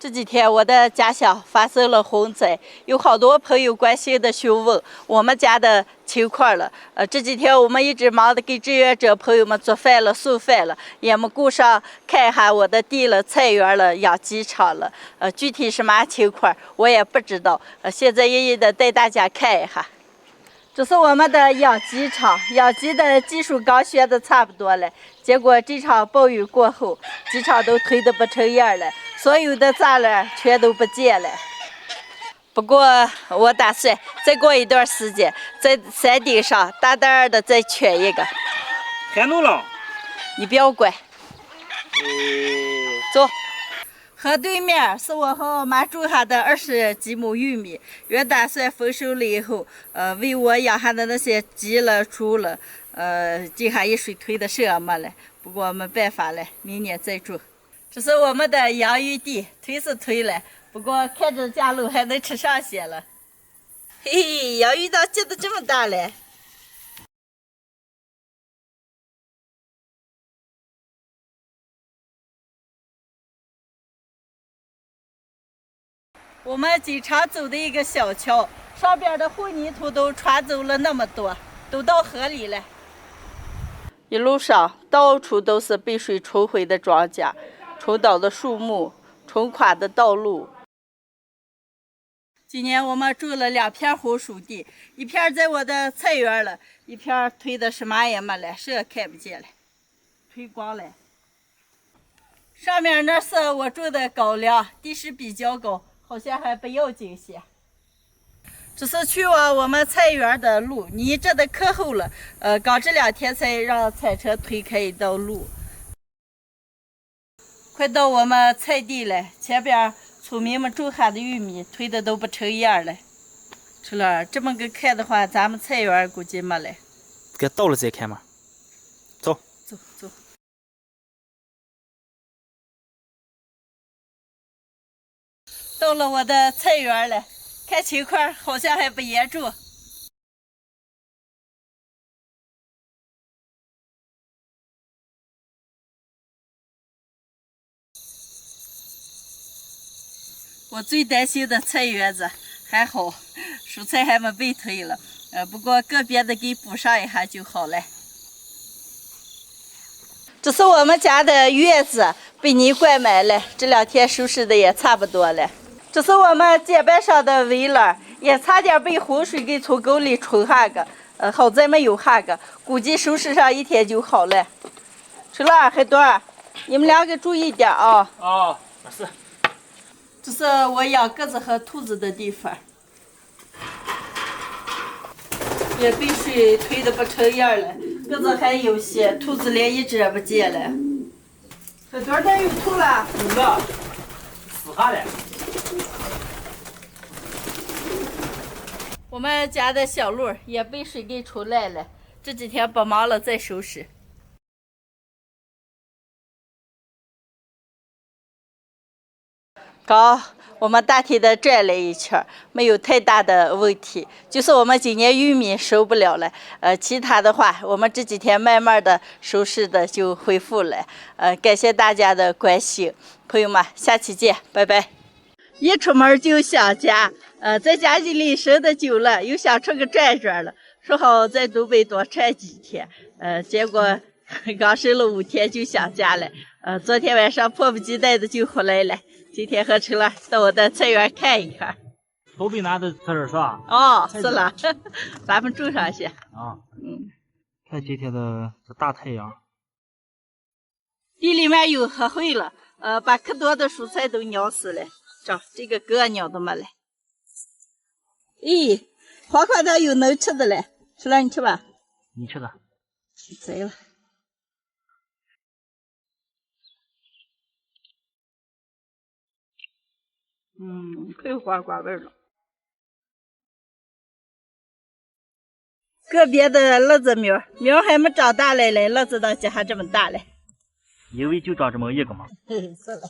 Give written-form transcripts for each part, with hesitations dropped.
这几天我的家乡发生了洪灾，有好多朋友关心的询问我们家的情况了。这几天我们一直忙着给志愿者朋友们做饭了、送饭了，也没顾上看一下我的地了、菜园了、养鸡场了。具体什么情况我也不知道。现在一一的带大家看一下。这是我们的养鸡场，养鸡的技术刚学的差不多了，结果这场暴雨过后，鸡场都推得不成样了，所有的栅栏全都不见了。不过我打算再过一段时间，在山顶上大胆儿的再圈一个。看懂了？你不要管。走。河对面是我和我妈种下的20几亩玉米，原打算丰收了以后，为我养下的那些鸡了、猪了，这下一水推的什么了？不过没办法了，明年再种。这是我们的养鱼地，推是推了，不过看着架路还能吃上些了。嘿嘿，养鱼岛结的这么大嘞！我们经常走的一个小桥，上边的混凝土都传走了那么多，都到河里了。一路上到处都是被水冲毁的庄稼，冲倒的树木，冲垮的道路。今年我们种了2片红薯地，一片在我的菜园了，一片推的什么也没了，谁也看不见了，推光了。上面那是我种的高粱，地势比较高，好像还不要紧些。这是去往我们菜园的路，泥这的可厚了，刚这2天才让铲车推开一道路。快到我们菜地了，前边村民们种下的玉米推的都不成样了。春乐，这么个看的话，咱们菜园估计没了。给到了再看嘛。走。走走。到了我的菜园了，看情况好像还不严重。我最担心的菜园子还好，蔬菜还没被推了，不过个别的给补上一下就好了。这是我们家的院子，被泥灌满了，这2天收拾的也差不多了。这是我们秸秆上的围栏，也差点被洪水给从沟里冲下个，好在没有下个，估计收拾上1天就好了。春乐、海端，你们2个注意点啊！哦，没事。这是我养鸽子和兔子的地方，也被水推得不成样了，鸽子还有些，兔子连一只也不见了。海端那有兔了？有了，死下来。我们家的小路也被水给冲烂了，这几天不忙了再收拾。刚我们大体的转了一圈，没有太大的问题，就是我们今年玉米收不了了，其他的话我们这几天慢慢的收拾的就恢复了，感谢大家的关心，朋友们，下期见，拜拜。一出门就想家，在家里生的久了，又想出个转转了，说好在东北多转几天，结果刚生了5天就想家了，昨天晚上迫不及待的就回来了。今天和春乐到我的菜园看一看。都被拿的菜是吧？哦，是了，咱们种上去。啊，看今天的这大太阳。地里面有黑灰了，把可多的蔬菜都咬死了。这个鸽咬的没了。咦，黄瓜它有能吃的嘞，春乐你吃吧。你吃的。贼了。可有黄瓜味了。个别的乐子苗还没长大来嘞，乐子到这还这么大嘞。因为就长这么一个嘛。是了。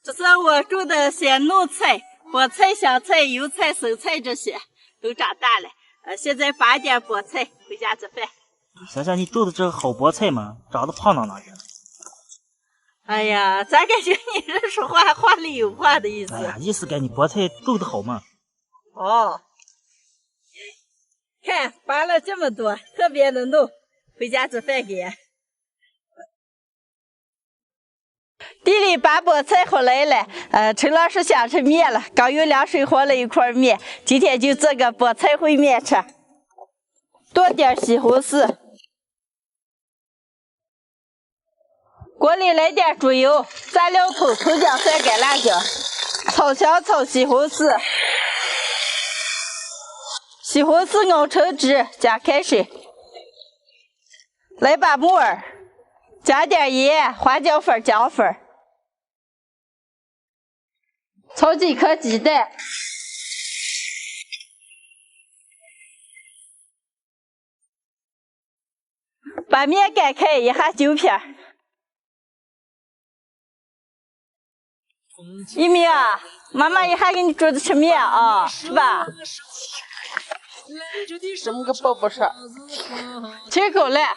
这是我种的些弄菜、菠菜、香菜、油菜、生菜这些都长大了。现在拔点菠菜回家做饭。想想你种的这个好菠菜嘛，长得胖到哪去了？哎呀，咋感觉你这说话话里有话的意思？哎呀，意思该你菠菜种的好嘛。哦，看拔了这么多，特别的浓，回家做饭给。地里拔菠菜回来了，陈老师想吃面了，刚用凉水和了一块面，今天就做个菠菜烩面吃。多点西红柿，锅里来点猪油，炸料头、葱姜蒜、干辣椒，炒香炒西红柿，西红柿熬成汁，加开水，来把木耳，加点盐、花椒粉、姜粉。炒几颗鸡蛋，把面擀开一下揪片。一鸣啊，妈妈一下给你煮的吃面啊，吃吧。这么个宝宝吃，吃一口来。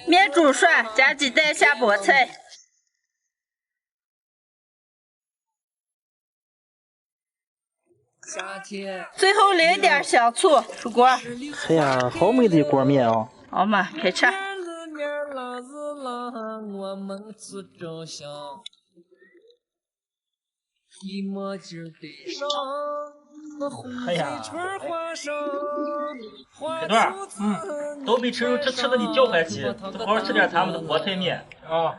面煮熟，加鸡蛋下菠菜，最后淋点香醋，出锅。哎呀，好美的一锅面啊！好嘛，开吃。哎呀，小段，都被吃肉吃的你叫唤起，得好好吃点咱们的菠菜面啊。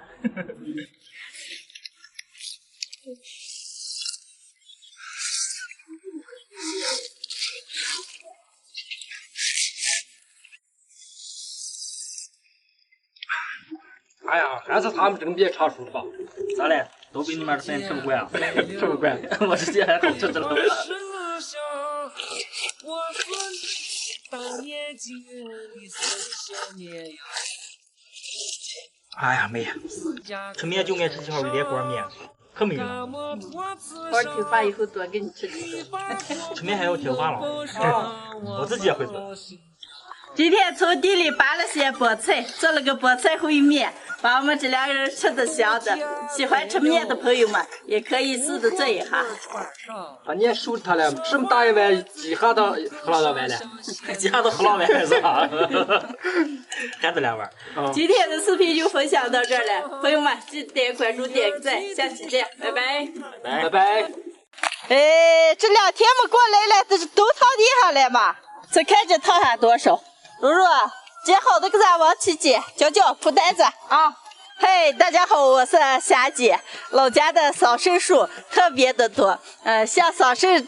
哎呀，还是他们这个面长熟吧。咋嘞？都比你们的饭吃不惯啊？吃不惯，我这些还好吃着呢。哎呀妹呀，吃面就爱吃这号连锅面，可美了。我听话以后多给你吃几顿。吃面还要听话了，我自己也会做。今天从地里拔了些菠菜，做了个菠菜烩面，把我们这两个人吃的香的。喜欢吃面的朋友们也可以试着做一下。把面熟它了，这么大一碗，几下都喝了碗了，几下都喝了碗是吧？还得2碗。今天的视频就分享到这儿了，朋友们记得点关注、点个赞，下期见，拜拜。拜拜。哎，这2天没过来了，都躺地上了嘛？这看着躺下多少？如如，接好的给咱往起接，交铺袋子啊！嘿，大家好，我是霞姐，老家的桑葚树特别的多，像桑葚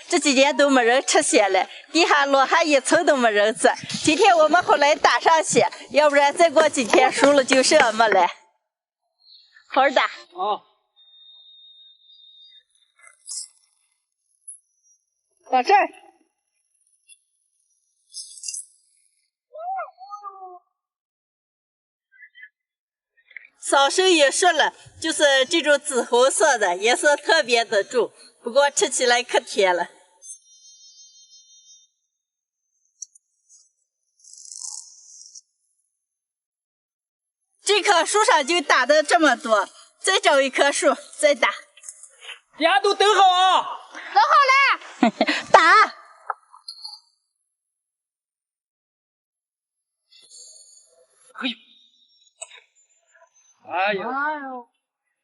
这几年都没人吃些了，地下落下一层都没人吃。今天我们回来打上些，要不然再过几天熟了就是我们了。好的。哦。到这儿。桑葚也熟了，就是这种紫红色的，颜色特别的重，不过吃起来可甜了。这棵树上就打的这么多，再找一棵树再打。大家都等好啊！等好了，打。哎呀，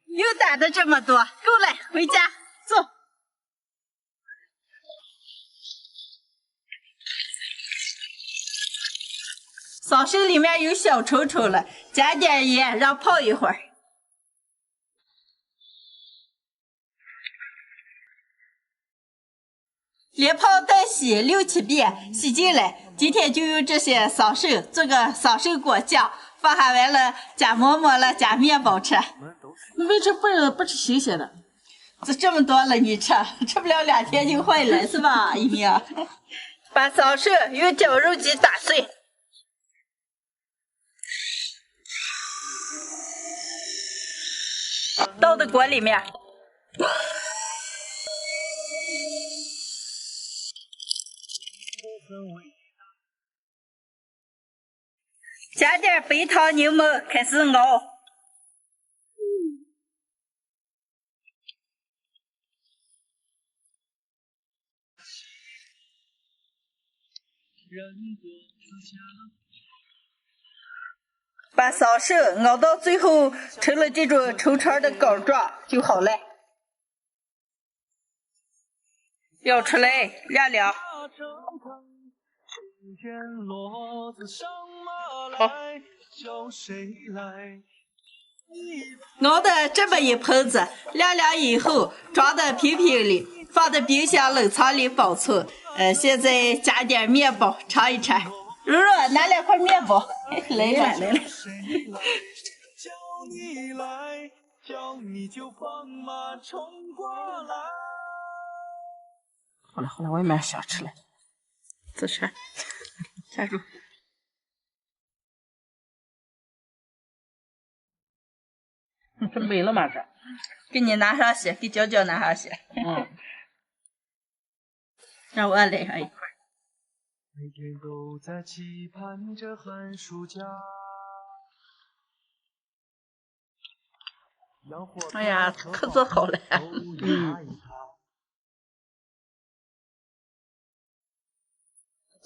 又打的这么多，够了，回家走。桑葚里面有小虫虫了，加点盐，让泡一会儿。连泡带洗6、7遍，洗净了。今天就用这些桑葚做个桑葚果酱，放下完了加馍馍了，加面包吃。你为什么不吃新鲜的？这么多了，你吃不了2天就坏了是吧？一鸣，把桑葚用绞肉机打碎，倒到锅里面。加点白糖柠檬，开始熬。把烧手熬到最后，成了这种抽长的膏状就好了。舀出来晾晾。好，熬的这么一盆子，晾凉以后装到瓶瓶里，放在冰箱冷藏里保存。现在加点面包尝一尝。柔柔拿2块面包，来了。好了，外面想吃了。自吃，下住。这没了吗？这给你拿上些，给娇娇拿上些。让我来上一块。每天都在期盼着寒暑假。哎呀，可做好了。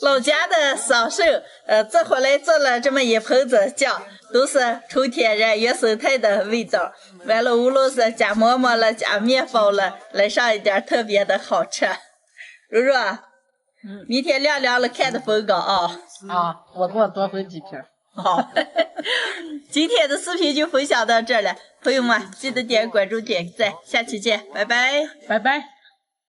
老家的桑葚，这回来做了这么一盆子酱，都是纯天然原生态的味道。完了，无论是加馍馍了，加面包了，来上一点特别的好吃。柔柔，明天亮了看的风高啊！我给我多分几瓶。好，今天的视频就分享到这儿了，朋友们记得点关注、点赞，下期见，拜拜，拜拜。